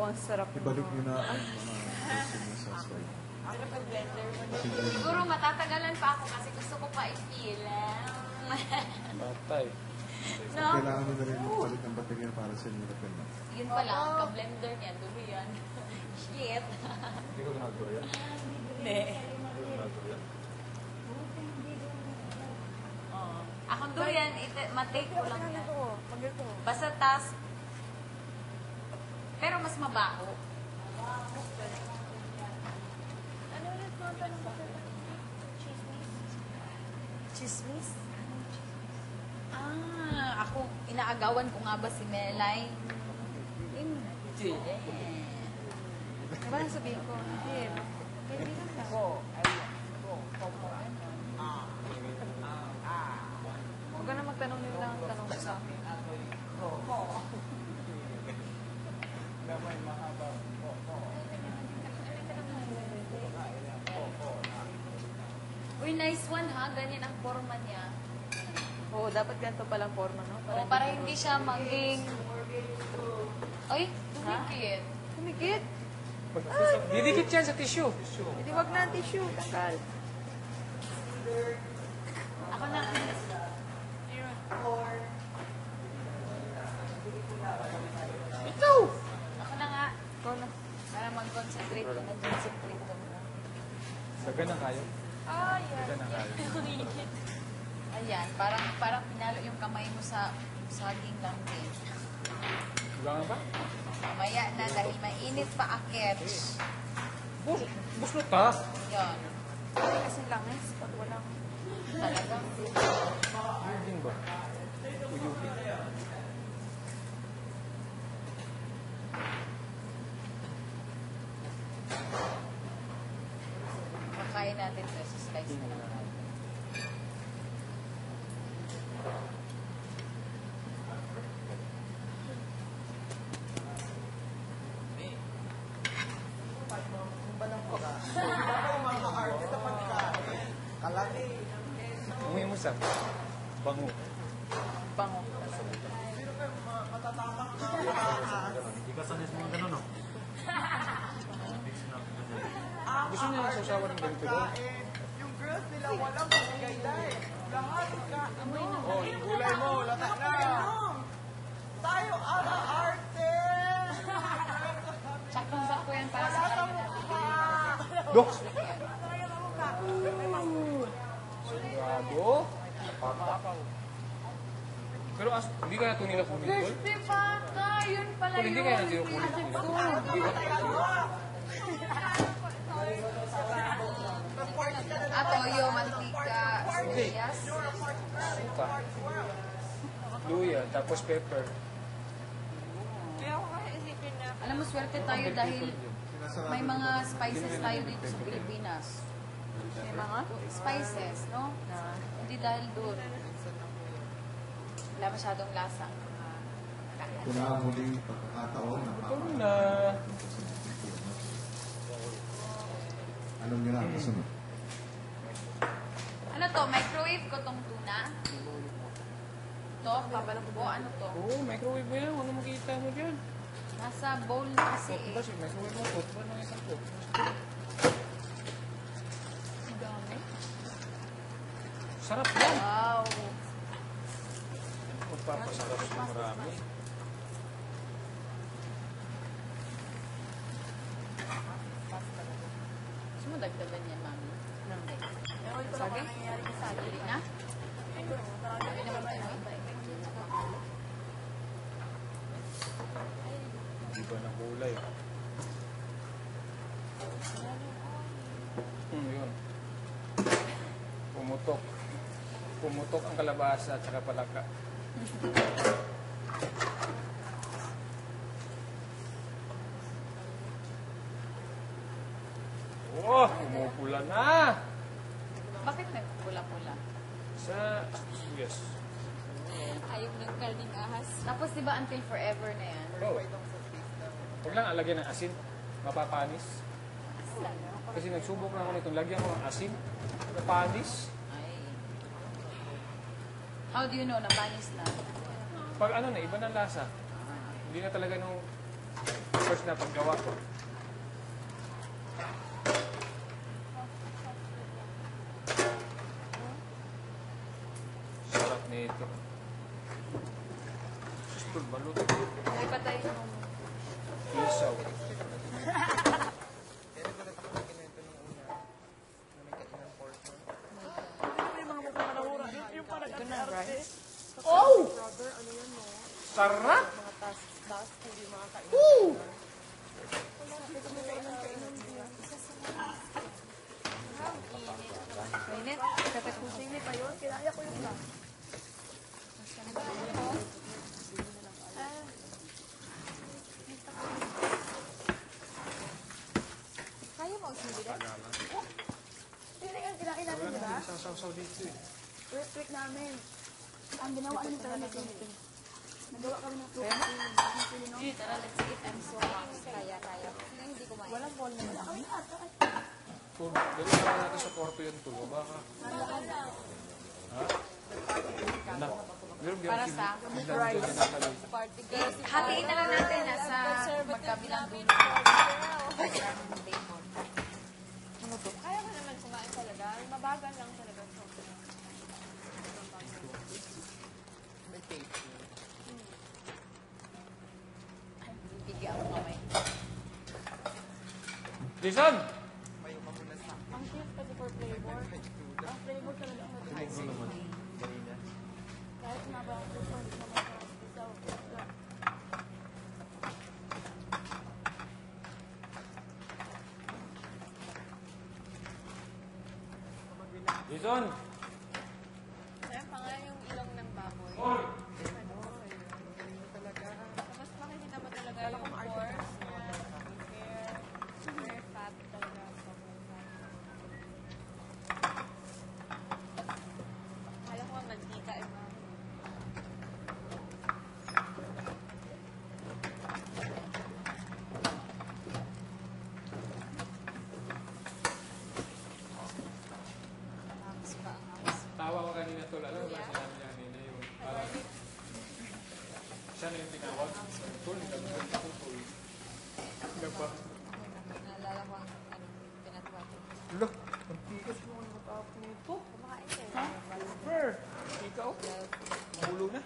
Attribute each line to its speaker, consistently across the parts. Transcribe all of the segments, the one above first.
Speaker 1: ang sarap.
Speaker 2: Ibalik nyo na ang mga sinasasabi.
Speaker 3: Siguro matatagalan pa ako kasi gusto ko pa i-feel.
Speaker 4: Batay.
Speaker 3: No?
Speaker 2: Kailangan nyo na rin magpalit ng baterya para sa inyo na pala.
Speaker 3: Yun pala, ang ka-blender niya, dulo yan. Shit.
Speaker 4: Hindi ko ginagawa yan.
Speaker 3: Hindi.
Speaker 4: Hindi ko ginagawa yan.
Speaker 3: Akong durian, matake ko lang yan.
Speaker 1: Magito.
Speaker 3: Basta tas, pero mas mabaho.
Speaker 1: Ano ulit mo ang tanong ko? Chismis?
Speaker 3: Ako, inaagawan ko nga ba si Melay? Hindi.
Speaker 1: Diba nasabihin ko? Hindi. Kaibigan ka. Huwag ka na magtanong nila ang tanong ko sa akin.
Speaker 3: Uy, nice one ha. Ganyan ang forma niya.
Speaker 1: Oo, dapat ganito palang forma, no?
Speaker 3: Para hindi siya maging... Ay, dumikit.
Speaker 1: Kumikit.
Speaker 4: Didikit yan sa tissue.
Speaker 1: Hindi wag na ang tissue. Tanggal.
Speaker 3: Ako na.
Speaker 4: Ikaw!
Speaker 3: Ako na nga.
Speaker 1: Ikaw na.
Speaker 3: Para mag-concentrate ko na dun sa prito mo.
Speaker 4: Daga na kayo. Daga na kayo.
Speaker 3: Ayan, parang pinalo yung kamay mo sa saging langgeng.
Speaker 4: Diba nga ba?
Speaker 3: Mamaya na dahil mainit pa akit.
Speaker 4: Buslo ka.
Speaker 3: Yan.
Speaker 1: Ay, kasi langis. Pag walang...
Speaker 3: Talaga.
Speaker 4: Uyugin ba? Uyugin.
Speaker 3: Makain natin ito. So, slice na lang natin.
Speaker 4: Umuwi mo sa bango.
Speaker 1: Bango.
Speaker 2: Hindi ka sanis mo gano'n, no?
Speaker 4: Gusto niya nasasawa ng ganito doon?
Speaker 5: Yung girls nila walang bigay dahil. Lahat ka. Oh, yung gulay mo, lahat na. Tayo ala-arte.
Speaker 3: Sakong-sako yan para sa
Speaker 5: Wala kang
Speaker 3: kanila.
Speaker 5: mukha.
Speaker 4: Dok!
Speaker 5: Tayo ka mukha.
Speaker 4: Sigurado? Napakapaw. Pero hindi ka na nila kunin tol?
Speaker 3: Thirsty baka! Yun pala
Speaker 4: Tol, hindi kaya na nila kunin tol? Hindi ba?
Speaker 3: Toyo, mantika, sibuyas.
Speaker 4: Suka. Luya, tapos pepper.
Speaker 1: Kaya ako kaya isipin na...
Speaker 3: Alam mo, swerte tayo dahil may mga spices tayo dito sa Pilipinas.
Speaker 1: May mga?
Speaker 3: Spices, no? Hindi dahil doon. Wala masyadong lasa.
Speaker 2: Ito na ang muling pagkakataon na
Speaker 4: Ito na.
Speaker 2: Anong nyo na? Kasunod.
Speaker 3: Ano to? Microwave ko tong tuna? To? Papalubo? Ano to?
Speaker 4: Oo, microwave mo yan. Ano makita mo dyan?
Speaker 3: Nasa bowl na kasi
Speaker 4: Ito
Speaker 3: eh.
Speaker 4: ba si microwave mo? Ito ba na isang to?
Speaker 3: Ang dami.
Speaker 4: Sarap yan.
Speaker 3: Wow.
Speaker 4: Magpapasarap sa marami.
Speaker 3: Gusto mo dagdagan yan, mami? Hindi.
Speaker 1: Sabi?
Speaker 3: Hindi na? Hindi naman tayo.
Speaker 4: Iba na kulay. Yun. Pumutok. Pumutok ang kalabasa at saka palaka. Oh, umupula na.
Speaker 3: Bakit nagpula-pula?
Speaker 4: Sa, yes.
Speaker 3: Ayaw ng karning ahas. Tapos di ba until forever na yan?
Speaker 4: Oh. Huwag lang alagyan ng asin. Mapapanis. Kasi nagsubok na ako nitong lagyan ko ng asin. Mapapanis.
Speaker 3: Ay. How do you know na panis na?
Speaker 4: Pag ano na, iba ng lasa. Hindi na talaga nung First na paggawa ko. Sarap nito. Suspul, balut.
Speaker 1: May patay yung
Speaker 4: Isaw.
Speaker 5: Kaya ko natakot kinento nung una na may kainan portion.
Speaker 1: ito na, right?
Speaker 4: Oh! Sarap! Woo!
Speaker 1: Mainit. Katakusin pa yun. Kinaya ko yung lang.
Speaker 3: Kaya mo ang sili din?
Speaker 6: Hindi ang kinain namin,
Speaker 4: Wala
Speaker 6: di ba?
Speaker 4: na, isang sausaw dito eh.
Speaker 6: First week namin. Ang ginawa namin talaga ng nagawa kami ng fruit.
Speaker 3: Tara, let's eat. I'm so hungry. Kaya. Hindi kumain.
Speaker 6: Walang ball na wala kami.
Speaker 4: Kung dali na natin sa kwarto yan to, baka. Ha? Na. Meron
Speaker 3: Para sa party girls. Hatiin na lang natin sa magkabilang dulo.
Speaker 1: Kaya ko naman kumain talaga. Mabagal lang talaga.
Speaker 5: May tape.
Speaker 3: Bigyan ako kamay.
Speaker 4: Jason!
Speaker 5: May muna sa
Speaker 6: Ang cute kasi for flavor. Ang flavor talaga ang matuloy. Kahit naba ang fruit, hindi naman sa isaw.
Speaker 4: Jason!
Speaker 1: Kaya pa nga yung ilong ng baboy.
Speaker 4: Hoy!
Speaker 1: Tapos makikita mo talaga yung pores niya. Hair. Hair fat talaga. Kala ko mantika eh, ma'am.
Speaker 4: Tawa ko kanina tol, alam mo ba sinabi niya kanina yung parang siya na yung tinawag. Tol, nagagawin ko tol. Nagpa.
Speaker 3: Naalala ko ang pinatuwa ko.
Speaker 4: Look, ang tigas mo ang matapos nito.
Speaker 1: Kumakain ka eh.
Speaker 4: Ha? Super! Ikaw? Mahulo na.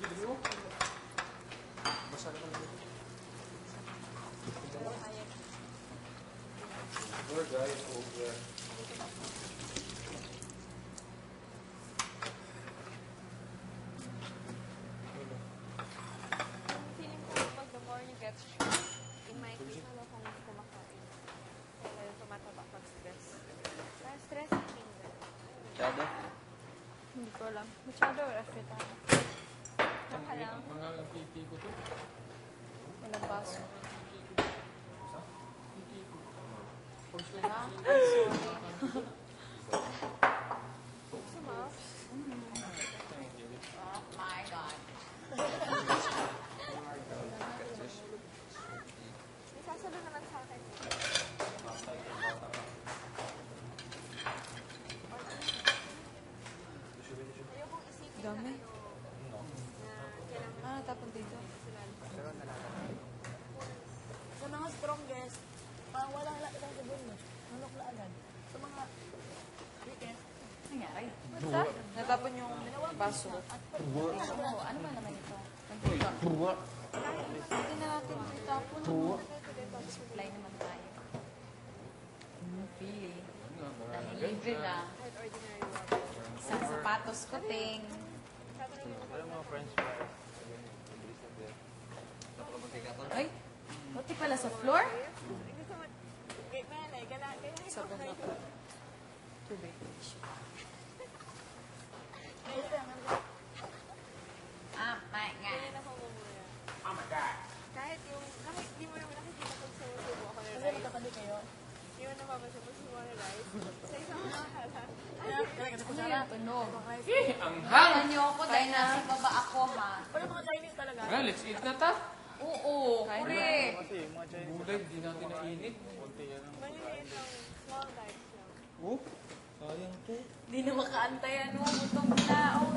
Speaker 4: Libre mo? Basa na kami. Over guys, over.
Speaker 1: Feeling ko pag the more you get stressed, in my case, ano kung kumakain. Kaya tumataba pag stress. Parang stress eating din.
Speaker 5: Masyado?
Speaker 1: Hindi ko alam. Masyado effort ako. Saka lang,
Speaker 4: Mga pipi ko to.
Speaker 1: walang baso.
Speaker 4: Pipi ko.
Speaker 1: Sumaf.
Speaker 3: Oh my God.
Speaker 1: May sasalo naman sa akin. Ayokong isipin na
Speaker 3: Dami.
Speaker 1: ano, na kailangan
Speaker 3: Tapon dito.
Speaker 6: Sa mga strongest, parang walang lakit ang sabon mo. Manok na agad. Sa mga weekend,
Speaker 3: Nangyari.
Speaker 1: natapon yung baso.
Speaker 3: Oo, ano ba naman ito? Nagbuka. Hindi na natin itapon. Supply naman tayo. Pili. Dahil libre na.
Speaker 1: Kahit ordinary water.
Speaker 3: Isang sapatos ko, ting.
Speaker 5: Alam mo, french fries.
Speaker 3: Ay, buti pala sa floor.
Speaker 1: Gusto mo,
Speaker 3: Sabon na po. Tubig. Ah, my God.
Speaker 4: Oh my God!
Speaker 1: kahit di mo naman nakikita pag sumusubo ako ng
Speaker 6: kasi
Speaker 1: rice.
Speaker 6: magkakali kayo.
Speaker 1: Di mo napapansin pag sumusubo ako ng rice. Sa isang mahala.
Speaker 6: Kaya, kaya kasi
Speaker 3: Ano yung tunog?
Speaker 4: Ang hang!
Speaker 3: Kaya niyo ako dahil nasa baba ako, ha?
Speaker 6: Wala mga Chinese talaga.
Speaker 4: Well, let's eat na ta.
Speaker 3: Oo, correct.
Speaker 5: Kasi yung mga Chinese,
Speaker 4: Gulay, di natin nainit.
Speaker 5: konti yan.
Speaker 1: Maliliit lang. Small bites lang.
Speaker 4: Oh, sayang to.
Speaker 3: Di na makaantay, ano, gutom na. Oh,